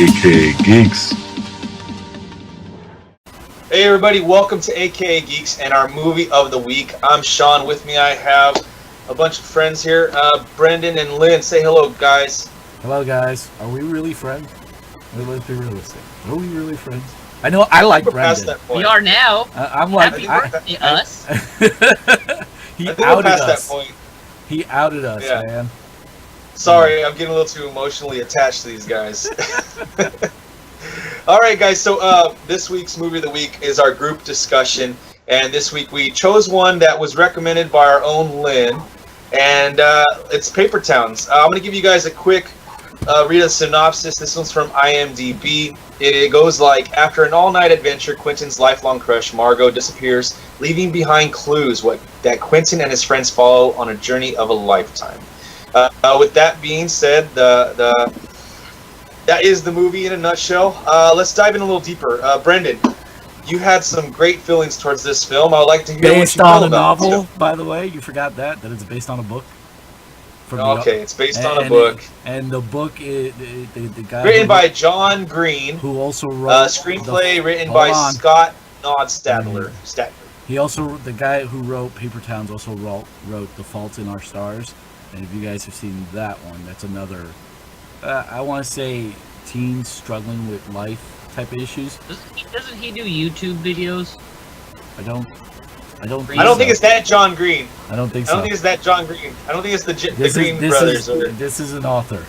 AKA Geeks. Hey everybody, welcome to AKA Geeks and our movie of the week. I'm Sean. With me I have a bunch of friends here. Brendan and Lynn. Say hello, guys. Hello, guys. Are we really friends? Let's be realistic. Are we really friends? I know I like Brendan. We are now. I'm like us. He outed past us. that point. He outed us, Yeah. man. Sorry, I'm getting a little too emotionally attached to these guys. All right, guys. So this week's movie of the week is our group discussion, and this week we chose one that was recommended by our own Lynn, and it's Paper Towns. I'm going to give you guys a quick read a synopsis. This one's from IMDb. It goes like, after an all-night adventure, Quentin's lifelong crush, Margo, disappears, leaving behind clues that Quentin and his friends follow on a journey of a lifetime. With that being said, that is the movie in a nutshell. Let's dive in a little deeper. Brendan, you had some great feelings towards this film. I would like to hear Based what you on feel a about novel, it. by the way. You forgot that it's based on a book. Okay, it's based on a book. And the book is the guy Written by John Green. who also wrote Screenplay written by Scott Nodstadler. He also, the guy who wrote Paper Towns, also wrote The Fault in Our Stars. And if you guys have seen that one, that's another, I want to say, teens struggling with life type of issues. Doesn't he do YouTube videos? I don't think it's that John Green. I don't think I so. don't think it's that John Green. I don't think it's the Green this brothers. This is an author.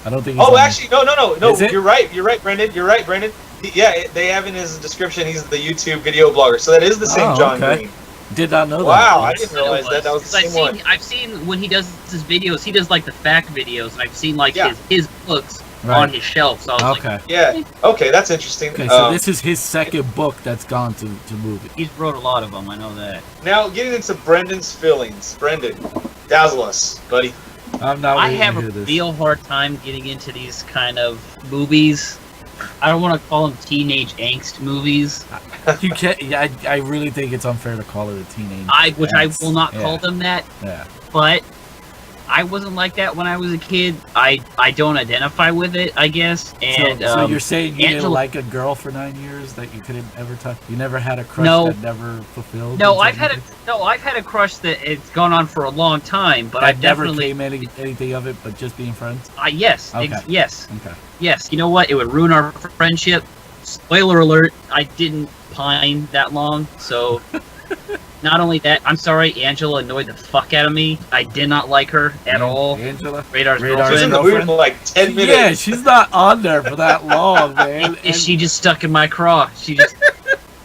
I don't think. Oh, actually, no. Is it? You're right, Brendan. Yeah, they have in his description he's the YouTube video blogger. So that is the same John Green. Did not know that. Wow, I didn't realize that was the same one. I've seen when he does his videos, he does like the fact videos, and I've seen like his books on his shelf. So I was like, yeah, okay, that's interesting. Okay, so this is his second book that's gone to movie. He's wrote a lot of them. I know that. Now, getting into Brendan's feelings. Brendan, dazzle us, buddy. I have a real hard time getting into these kind of movies. I don't want to call them teenage angst movies. You can't. Yeah, I really think it's unfair to call it a teenage. I will not call them that. Yeah. But I wasn't like that when I was a kid. I don't identify with it, I guess. And so you're saying you didn't like a girl for 9 years that you couldn't ever touch? You never had a crush that never fulfilled? No, I've had a crush that it's gone on for a long time, but I've never definitely came anything of it, but just being friends. Yes, okay. Yes, okay, yes. You know what? It would ruin our friendship. Spoiler alert: I didn't pine that long, so. Not only that, I'm sorry, Angela annoyed the fuck out of me. I did not like her at all. Angela? Radar's She's in girlfriend. the movie for like 10 minutes. Yeah, she's not on there for that long, man. She just stuck in my craw. She just...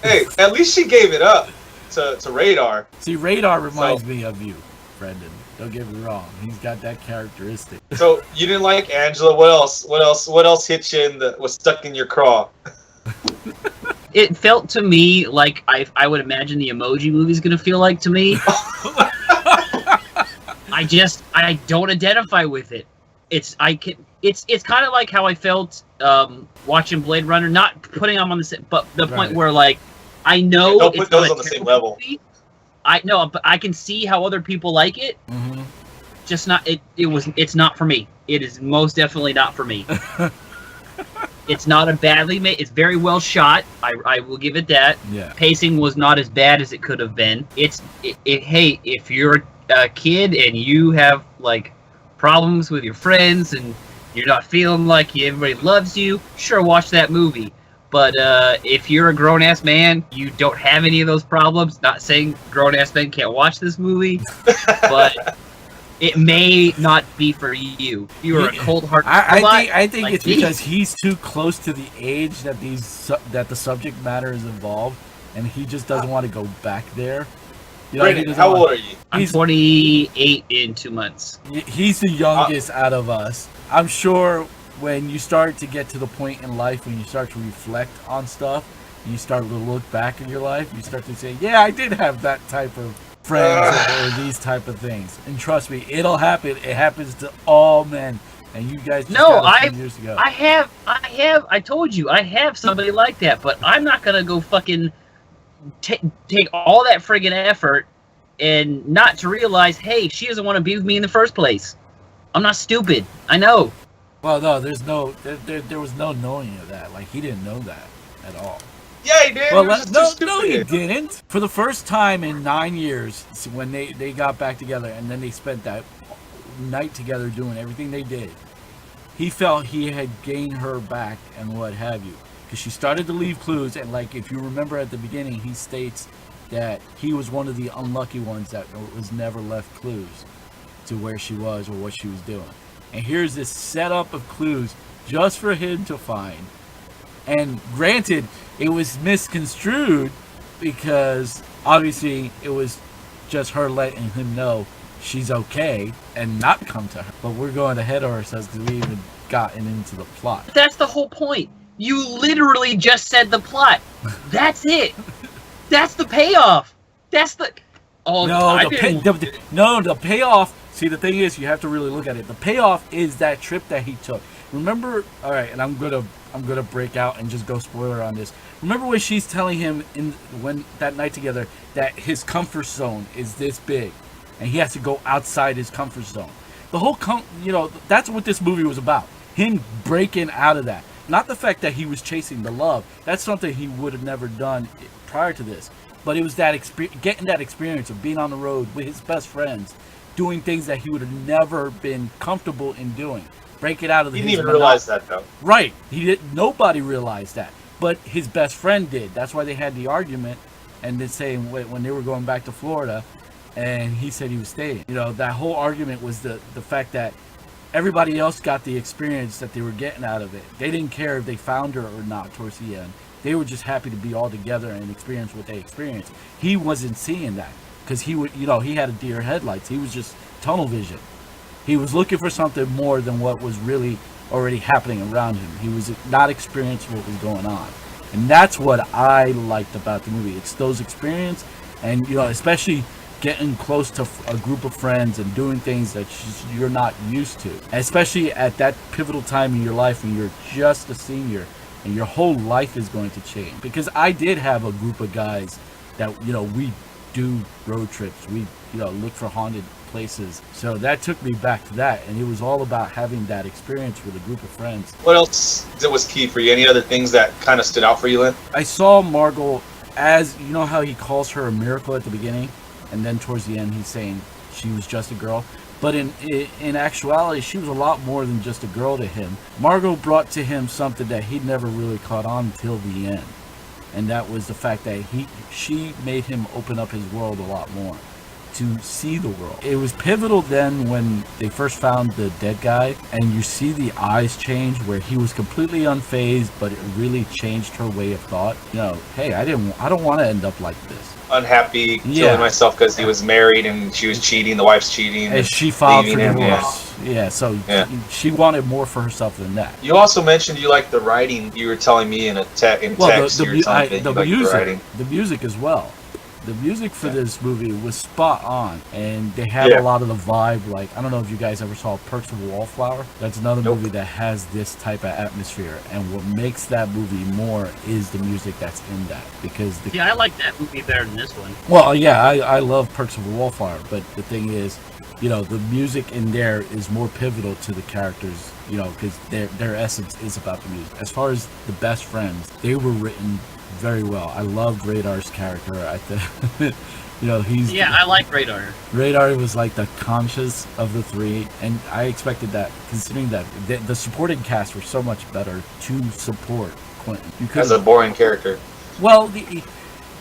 Hey, at least she gave it up to Radar. See, Radar reminds me of you, Brendan. Don't get me wrong. He's got that characteristic. So, you didn't like Angela. What else hit you was stuck in your craw? It felt to me like I would imagine the Emoji Movie's gonna feel like to me. I don't identify with it. It's kind of like how I felt watching Blade Runner, not putting them on the same, but the point where like I know don't it's put those not on the same level. Movie. I know, but I can see how other people like it. Mm-hmm. Just not it's not for me. It is most definitely not for me. It's not a badly made. It's very well shot. I will give it that. Yeah. Pacing was not as bad as it could have been. Hey, if you're a kid and you have like problems with your friends and you're not feeling like everybody loves you, sure, watch that movie. But if you're a grown ass man, you don't have any of those problems. Not saying grown ass men can't watch this movie, but. It may not be for you. You're a cold-hearted. I think it's because he's too close to the age that the subject matter is involved, and he just doesn't want to go back there. You know, Brandon, how old are you? I'm 28 in 2 months. He's the youngest out of us. I'm sure when you start to get to the point in life when you start to reflect on stuff, and you start to look back in your life, you start to say, "Yeah, I did have that type of." Friends or these type of things, and trust me, it'll happen. It happens to all men, and you guys. Years ago. I told you, I have somebody like that, but I'm not gonna go fucking take all that friggin' effort and not to realize, hey, she doesn't want to be with me in the first place. I'm not stupid. I know. Well, no, there was no knowing of that. Like, he didn't know that at all. Yeah, he did. Well, He was just too no, he stupid. didn't. For the first time in 9 years, when they got back together and then they spent that night together doing everything they did, he felt he had gained her back and what have you. Because she started to leave clues, and like, if you remember at the beginning, he states that he was one of the unlucky ones that was never left clues to where she was or what she was doing. And here's this setup of clues just for him to find. And granted, it was misconstrued because obviously it was just her letting him know she's okay and not come to her. But we're going ahead of ourselves because we even gotten into the plot. That's the whole point. You literally just said the plot. That's it. That's the payoff. That's the... Oh, No, the payoff. See, the thing is, you have to really look at it. The payoff is that trip that he took. Remember, all right, and I'm gonna break out and just go spoiler on this. Remember when she's telling him when that night together that his comfort zone is this big, and he has to go outside his comfort zone. The whole that's what this movie was about. Him breaking out of that. Not the fact that he was chasing the love. That's something he would have never done prior to this. But it was that getting that experience of being on the road with his best friends, doing things that he would have never been comfortable in doing. Break it out of the... He didn't even realize that, though. Right. Nobody realized that. But his best friend did. That's why they had the argument and then saying when they were going back to Florida and he said he was staying. That whole argument was the fact that everybody else got the experience that they were getting out of it. They didn't care if they found her or not towards the end. They were just happy to be all together and experience what they experienced. He wasn't seeing that because he had a deer headlights. He was just tunnel vision. He was looking for something more than what was really already happening around him. He was not experiencing what was going on. And that's what I liked about the movie. It's those experiences and, especially getting close to a group of friends and doing things that you're not used to. Especially at that pivotal time in your life when you're just a senior and your whole life is going to change. Because I did have a group of guys that, we do road trips. We, look for haunted places. So that took me back to that. And it was all about having that experience with a group of friends. What else was key for you? Any other things that kind of stood out for you, Lynn? I saw Margo as, how he calls her a miracle at the beginning. And then towards the end, he's saying she was just a girl. But in actuality, she was a lot more than just a girl to him. Margo brought to him something that he'd never really caught on till the end. And that was the fact that she made him open up his world a lot more to see the world. It was pivotal then when they first found the dead guy and you see the eyes change where he was completely unfazed, but it really changed her way of thought. Hey, I don't want to end up like this. Unhappy, killing myself because he was married and she was cheating, the wife's cheating. And she filed for him, divorce. So she wanted more for herself than that. You also mentioned you liked the writing. You were telling me in text. The music as well. The music for this movie was spot on, and they had a lot of the vibe. Like, I don't know if you guys ever saw Perks of a Wallflower. That's another movie that has this type of atmosphere, and what makes that movie more is the music that's in that. Because I like that movie better than this one. Well, yeah, I love Perks of a Wallflower, but the thing is, the music in there is more pivotal to the characters, because their essence is about the music. As far as the best friends, they were written very well. I loved Radar's character. I like Radar. Radar was like the conscious of the three, and I expected that, considering that the supporting cast were so much better to support Quentin. As a boring character. Well,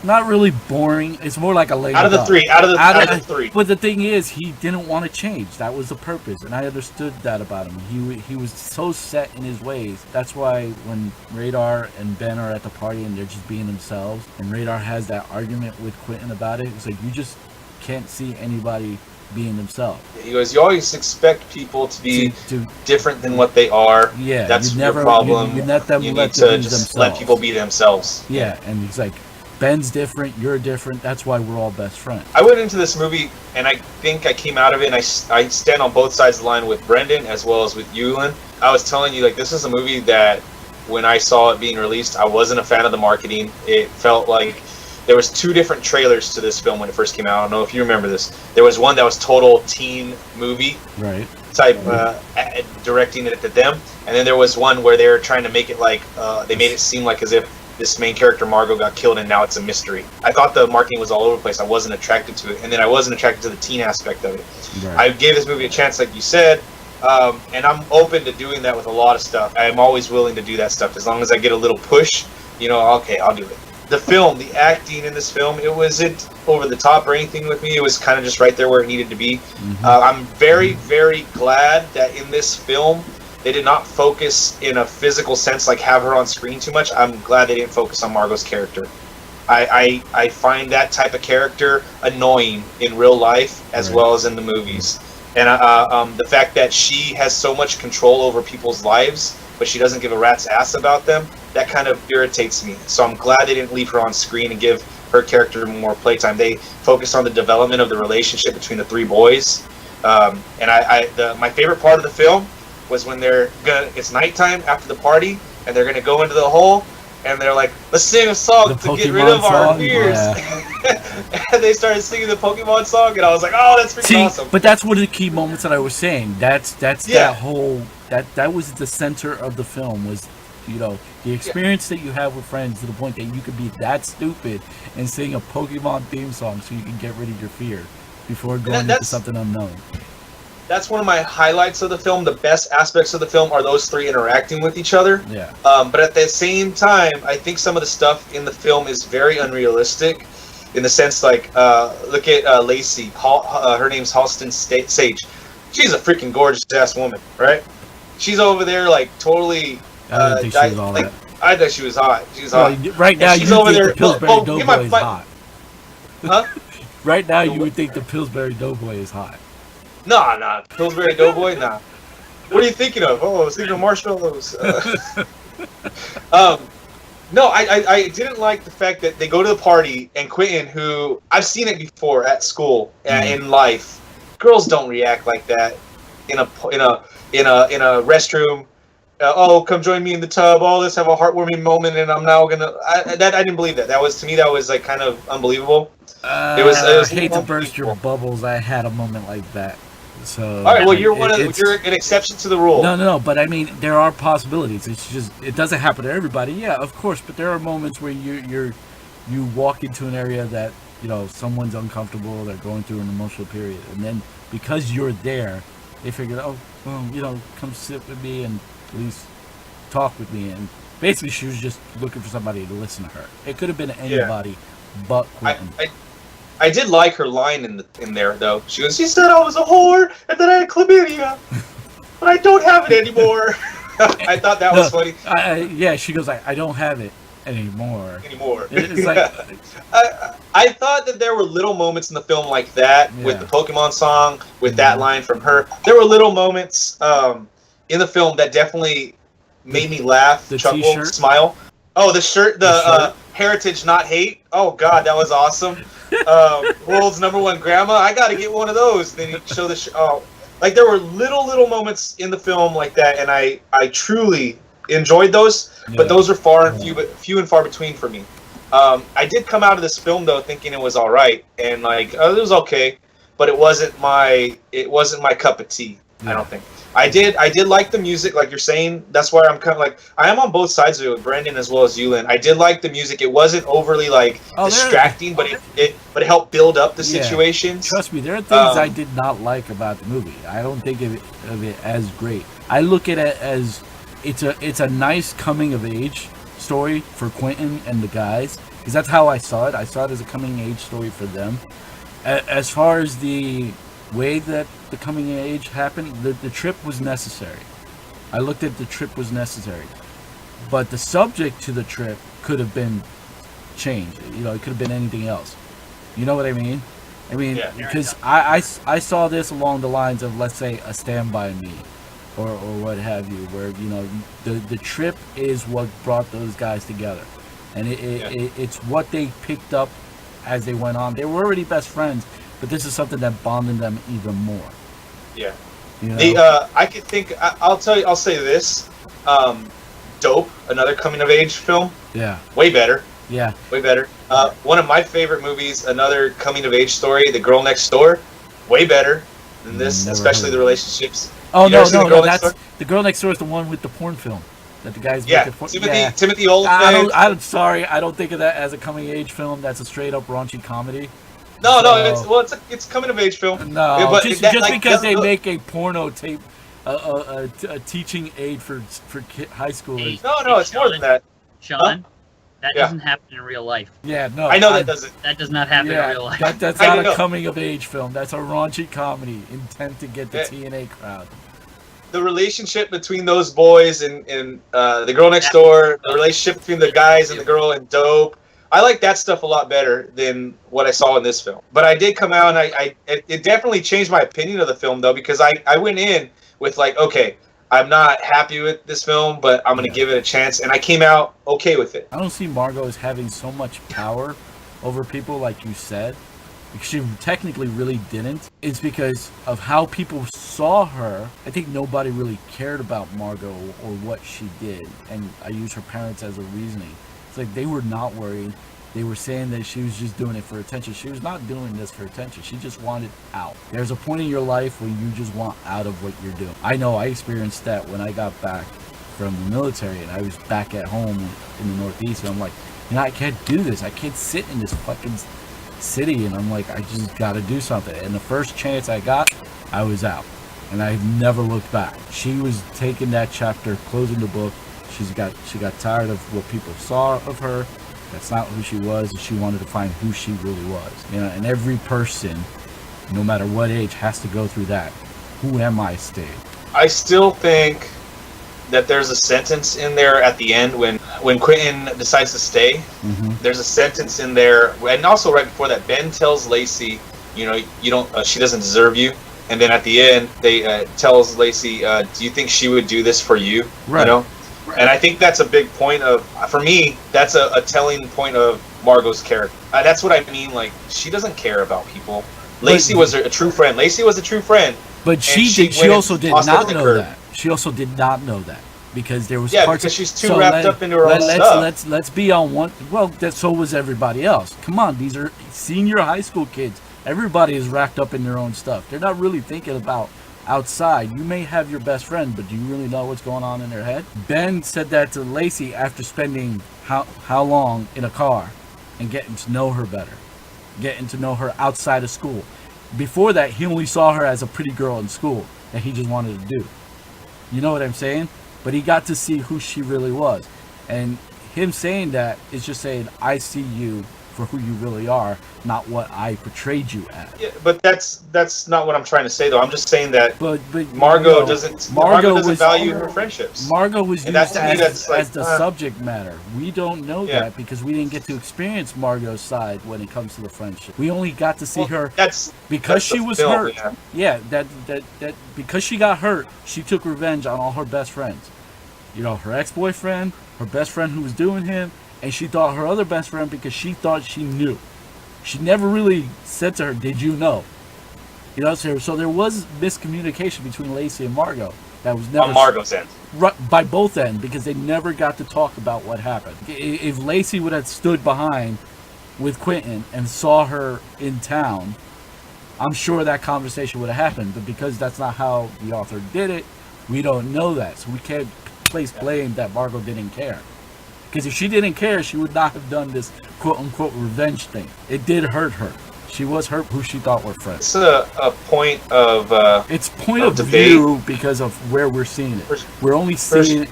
not really boring. It's more like a lame out of the three. But the thing is, he didn't want to change. That was the purpose, and I understood that about him. He was so set in his ways. That's why when Radar and Ben are at the party and they're just being themselves, and Radar has that argument with Quentin about it, it's like you just can't see anybody being themselves. He goes, you always expect people to be different than what they are. Yeah, that's your problem. You let them you let need to them be just themselves. let people be themselves. Yeah, and he's like, Ben's different, you're different, that's why we're all best friends. I went into this movie, and I think I came out of it, and I stand on both sides of the line with Brendan as well as with you, Lynn. I was telling you, this is a movie that when I saw it being released, I wasn't a fan of the marketing. It felt like there was two different trailers to this film when it first came out. I don't know if you remember this. There was one that was total teen movie. Right. type directing it at them. And then there was one where they were trying to make it like they made it seem like as if this main character Margo got killed and now it's a mystery. I thought the marketing was all over the place. I wasn't attracted to it, and then I wasn't attracted to the teen aspect of it. Right. I gave this movie a chance, like you said, and I'm open to doing that with a lot of stuff. I'm always willing to do that stuff as long as I get a little push. You know, okay, I'll do it. The film, the acting in this film, it wasn't over the top or anything with me. It was kind of just right there where it needed to be. I'm very, very glad that in this film they did not focus in a physical sense, like have her on screen too much. I'm glad they didn't focus on Margo's character. I find that type of character annoying in real life as well as in the movies. And the fact that she has so much control over people's lives, but she doesn't give a rat's ass about them, that kind of irritates me. So I'm glad they didn't leave her on screen and give her character more playtime. They focused on the development of the relationship between the three boys. And my favorite part of the film was when it's nighttime after the party, and they're gonna go into the hole, and they're like, let's sing a song to get rid of our fears. Yeah. And they started singing the Pokemon song, and I was like, oh, that's freaking awesome. But that's one of the key moments that I was saying. That's that whole that was the center of the film, was, you know, the experience that you have with friends to the point that you could be that stupid and sing a Pokemon theme song so you can get rid of your fear before going into something unknown. That's one of my highlights of the film. The best aspects of the film are those three interacting with each other. Yeah. But at the same time, I think some of the stuff in the film is very unrealistic, in the sense like, look at Lacey. Her name's Halston Sage. She's a freaking gorgeous ass woman, right? She's over there like totally. I don't think she was all that. I thought she was hot. She's hot. Right now, she's over there. The Pillsbury Doughboy is hot. Huh? Right now, you would think the Pillsbury Doughboy is hot. Nah. Pillsbury Doughboy, nah. What are you thinking of? Oh, I was thinking of marshmallows. No, I didn't like the fact that they go to the party and Quentin, who I've seen it before at school and in life, girls don't react like that in a restroom. Oh, come join me in the tub. Oh, let's have a heartwarming moment, and I'm now gonna. I didn't believe that. That was, to me, that was like kind of unbelievable. It was I hate to burst your bubbles. I had a moment like that. So, all right, well, you're an exception to the rule. No, but I mean, there are possibilities. It's just, it doesn't happen to everybody. Yeah, of course, but there are moments where you walk into an area that, you know, someone's uncomfortable, they're going through an emotional period, and then because you're there, they figure, oh, well, you know, come sit with me and at least talk with me. And basically, she was just looking for somebody to listen to her. It could have been anybody but Quentin. I did like her line in there, though. She goes, "She said I was a whore, and then I had chlamydia, but I don't have it anymore." I thought that was funny. Yeah, she goes, I don't have it anymore. It's like, I thought that there were little moments in the film like that, with the Pokemon song, with that line from her. There were little moments in the film that definitely made me laugh, chuckle, t-shirt? Smile. Oh, the shirt, Heritage Not Hate. Oh, God, that was awesome. World's #1 grandma. I got to get one of those. Then you show the like there were little moments in the film like that, and I truly enjoyed those. But those are few and far between for me. I did come out of this film though thinking it was all right, and like it was okay, but it wasn't my cup of tea. I don't think. I did like the music, like you're saying. That's why I'm kind of like, I am on both sides of it with Brendan as well as Yulin. I did like the music. It wasn't overly like distracting, but it helped build up the situations. Trust me, there are things I did not like about the movie. I don't think of it as great. I look at it as it's a nice coming of age story for Quentin and the guys, because that's how I saw it. I saw it as a coming of age story for them. As far as the way that the coming of age happened, the trip was necessary. I looked at the trip was necessary, but the subject to the trip could have been changed. You know, it could have been anything else. You know what I mean? Because I saw this along the lines of, let's say, A Stand By Me, or what have you, where, you know, the trip is what brought those guys together, and it's what they picked up as they went on. They were already best friends, but this is something that bonded them even more. Yeah. You know? I could think. I'll say this. Dope. Another coming of age film. Yeah. Way better. Yeah. Way better. One of my favorite movies. Another coming of age story. The Girl Next Door. Way better. in this, Never especially heard the of it. relationships. Oh You never no, seen no, The Girl no! Next That's Door? the girl next door is the one with the porn film that the guys Yeah, make. Porn. Timothy Olyphant. I'm sorry, I don't think of that as a coming age film. That's a straight up raunchy comedy. No, So- it's coming of age film. No, but just that, like, because they the- make a porno tape, a teaching aid for high schoolers. No, it's more than that. Sean, that Yeah. doesn't happen in real life. Yeah, no, I know that doesn't. That does not happen in real life. that's I not a know. coming of age film. That's a raunchy comedy intent to get the Yeah. TNA crowd. The relationship between those boys and the girl next door, the relationship between the guys and the girl and Dope. I like that stuff a lot better than what I saw in this film. But I did come out and it definitely changed my opinion of the film though, because I went in with like, okay, I'm not happy with this film, but I'm going to give it a chance. And I came out okay with it. I don't see Margo as having so much power over people like you said. Because she technically really didn't. It's because of how people saw her. I think nobody really cared about Margo or what she did. And I use her parents as a reasoning. It's like they were not worried. They were saying that she was just doing it for attention. She was not doing this for attention. She just wanted out. There's a point in your life where you just want out of what you're doing. I know I experienced that when I got back from the military and I was back at home in the Northeast. And I'm like, you know, I can't do this. I can't sit in this fucking city. And I'm like, I just got to do something. And the first chance I got, I was out. And I've never looked back. She was taking that chapter, closing the book. She got tired of what people saw of her. That's not who she was, and she wanted to find who she really was. You know, and every person, no matter what age, has to go through that. Who am I stage? I still think that there's a sentence in there at the end when Quentin decides to stay. Mm-hmm. There's a sentence in there, and also right before that, Ben tells Lacey, you know, you don't. She doesn't deserve you. And then at the end, they tells Lacey, do you think she would do this for you? Right. You know. And I think that's a big point of, for me, that's a telling point of Margo's character. That's what I mean. Like, she doesn't care about people. Lacey was a true friend. Lacey was a true friend. But she also did not know that. She also did not know that because there was parts because she's too wrapped up into her own stuff. Let's be on one. Well, so was everybody else. Come on, these are senior high school kids. Everybody is wrapped up in their own stuff. They're not really thinking about outside. You may have your best friend, but do you really know what's going on in their head? Ben said that to Lacey after spending how long in a car and getting to know her better, getting to know her outside of school. Before that, he only saw her as a pretty girl in school that he just wanted to do. You know what I'm saying? But he got to see who she really was. And him saying that is just saying, I see you for who you really are, not what I portrayed you as. Yeah, but that's not what I'm trying to say, though. I'm just saying that But Margo doesn't value her friendships. Margo was used that's as the subject matter. We don't know Yeah. that because we didn't get to experience Margo's side when it comes to the friendship. We only got to see her because because she was film, hurt. yeah. Yeah, that because she got hurt, she took revenge on all her best friends. You know, her ex-boyfriend, her best friend who was doing him, and she thought her other best friend because she thought she knew. She never really said to her, did you know? You know, so there was miscommunication between Lacey and Margo. That was never on Margo's end. by both ends because they never got to talk about what happened. If Lacey would have stood behind with Quentin and saw her in town, I'm sure that conversation would have happened. But because that's not how the author did it, we don't know that. So we can't place blame that Margo didn't care. Because if she didn't care, she would not have done this quote-unquote revenge thing. It did hurt her. She was hurt who she thought were friends. It's a point of it's point of debate. view because of where we're seeing it. We're only seeing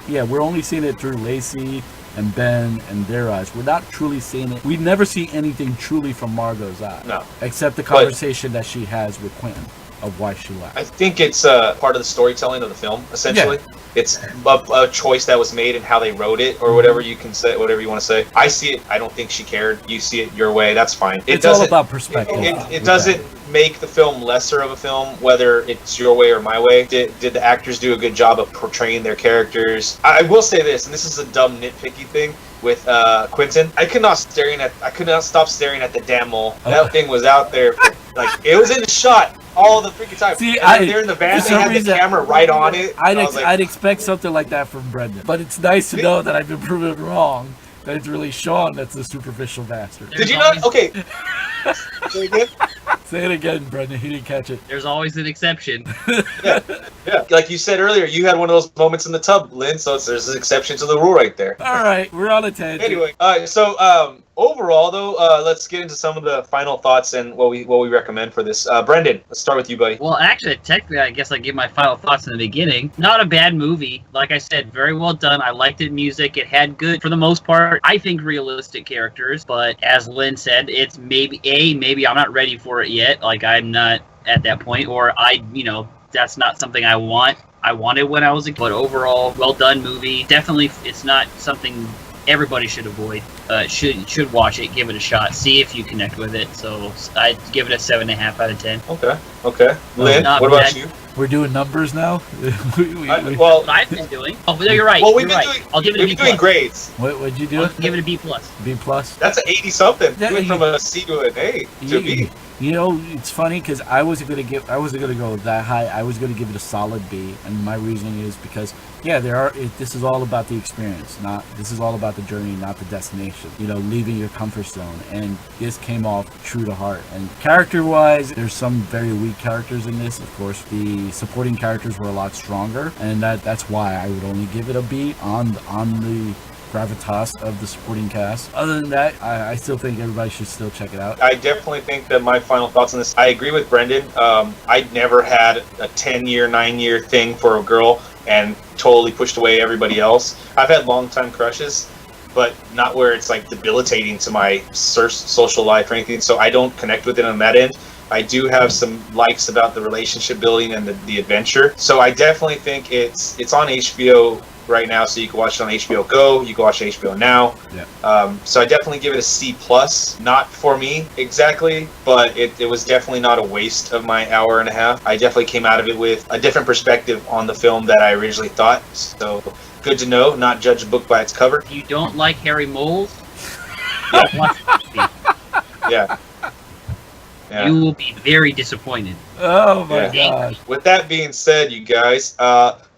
it through Lacey and Ben and their eyes. We're not truly seeing it. We never see anything truly from Margo's eyes. No. Except the conversation that she has with Quentin of why she left. I think it's part of the storytelling of the film, essentially. Yeah. It's a choice that was made and how they wrote it, or whatever you can say, whatever you want to say. I see it. I don't think she cared. You see it your way. That's fine. It's all about perspective. It doesn't make the film lesser of a film, whether it's your way or my way. Did the actors do a good job of portraying their characters? I will say this, and this is a dumb nitpicky thing with Quentin. I could not stop staring at the damn mole. That thing was out there, like it was in the shot all the freaking time. See, they're in the van. They had the camera right on it. I'd expect something like that from Brendan, but it's nice to know that I've been proven wrong. That it's really Sean that's the superficial bastard. Did you not? Okay. Say again? Say it again, Brendan. He didn't catch it. There's always an exception. Yeah, like you said earlier, you had one of those moments in the tub, Lynn. So there's an exception to the rule right there. All right, we're on a tangent. Anyway, all right. So overall, though, let's get into some of the final thoughts and what we recommend for this. Brendan, let's start with you, buddy. Well, actually, technically, I guess I give my final thoughts in the beginning. Not a bad movie. Like I said, very well done. I liked it. Music. It had good, for the most part, I think, realistic characters. But as Lynn said, it's maybe I'm not ready for it yet. Like, I'm not at that point, or that's not something I wanted when I was a kid. But overall, well done movie. Definitely, it's not something everybody should avoid. Should watch it, give it a shot, see if you connect with it. So I'd give it a 7.5 out of 10. Okay. Lynn, what about you? We're doing numbers now. Well, What I've been doing. Oh, no, you're right. Well, we've you're been right. doing. I'll give it a We've B been doing plus. grades. What'd you do? I'll give it a B plus. B plus. That's an 80 something. Yeah, Went from a C to an A to a B. You know, it's funny because I wasn't gonna go that high. I was gonna give it a solid B, and my reasoning is because this is all about the experience. This is all about the journey, not the destination. You know, leaving your comfort zone, and this came off true to heart. And character-wise, there's some very weak characters in this. Of course, the supporting characters were a lot stronger, and that's why I would only give it a B on the gravitas of the supporting cast. Other than that, I still think everybody should still check it out. I definitely think that my final thoughts on this, I agree with Brendan. I never had a 10-year, 9-year thing for a girl and totally pushed away everybody else. I've had long-time crushes, but not where it's like debilitating to my social life or anything, so I don't connect with it on that end. I do have some likes about the relationship building and the adventure, so I definitely think it's on HBO right now, so you can watch it on HBO Go, you can watch it on HBO Now. Yeah. So I definitely give it a C+. Not for me exactly, but it was definitely not a waste of my hour and a half. I definitely came out of it with a different perspective on the film that I originally thought. So good to know, not judge a book by its cover. If you don't like hairy moles, Yeah. you will be very disappointed. Oh my Yeah. god. With that being said, you guys,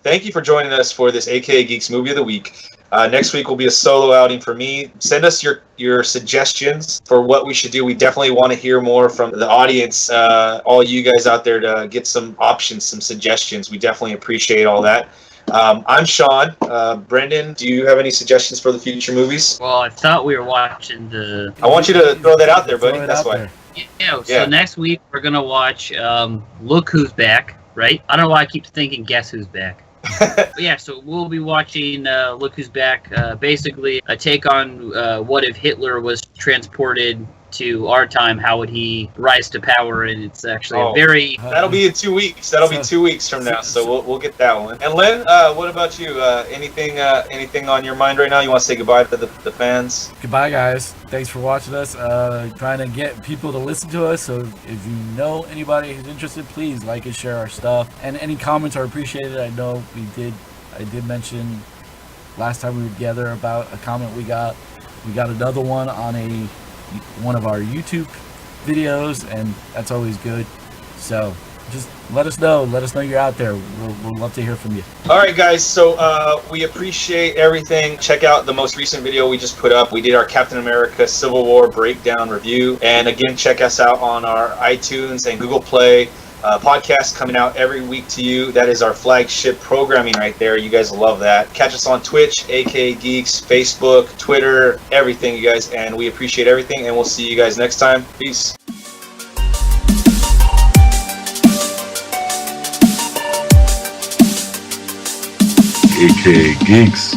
thank you for joining us for this AKA Geeks Movie of the Week. Next week will be a solo outing for me. Send us your suggestions for what we should do. We definitely want to hear more from the audience, all you guys out there, to get some options, some suggestions. We definitely appreciate all that. I'm Sean. Brendan, do you have any suggestions for the future movies? Well, I thought we were watching I want you to throw that out there, buddy. Throw it That's out why. there. So Yeah. next week we're gonna watch Look Who's Back, right? I don't know why I keep thinking Guess Who's Back. But yeah, so we'll be watching Look Who's Back, basically a take on what if Hitler was transported to our time, how would he rise to power? And it's actually a very... That'll be in 2 weeks. That'll be 2 weeks from now, so we'll get that one. And Lynn, what about you? Anything on your mind right now? You want to say goodbye to the fans? Goodbye, guys. Thanks for watching us. Trying to get people to listen to us. So if you know anybody who's interested, please like and share our stuff. And any comments are appreciated. I know I did mention last time we were together about a comment we got. We got another one on one of our YouTube videos, and that's always good. So just let us know you're out there. We'll love to hear from you. All right, guys, so we appreciate everything. Check out the most recent video we just put up. We did our Captain America Civil War breakdown review, and again, check us out on our iTunes and Google Play podcast, coming out every week to you. That is our flagship programming right there. You guys love that. Catch us on Twitch, AKA Geeks, Facebook, Twitter, everything, you guys, and we appreciate everything, and we'll see you guys next time. Peace. AKA Geeks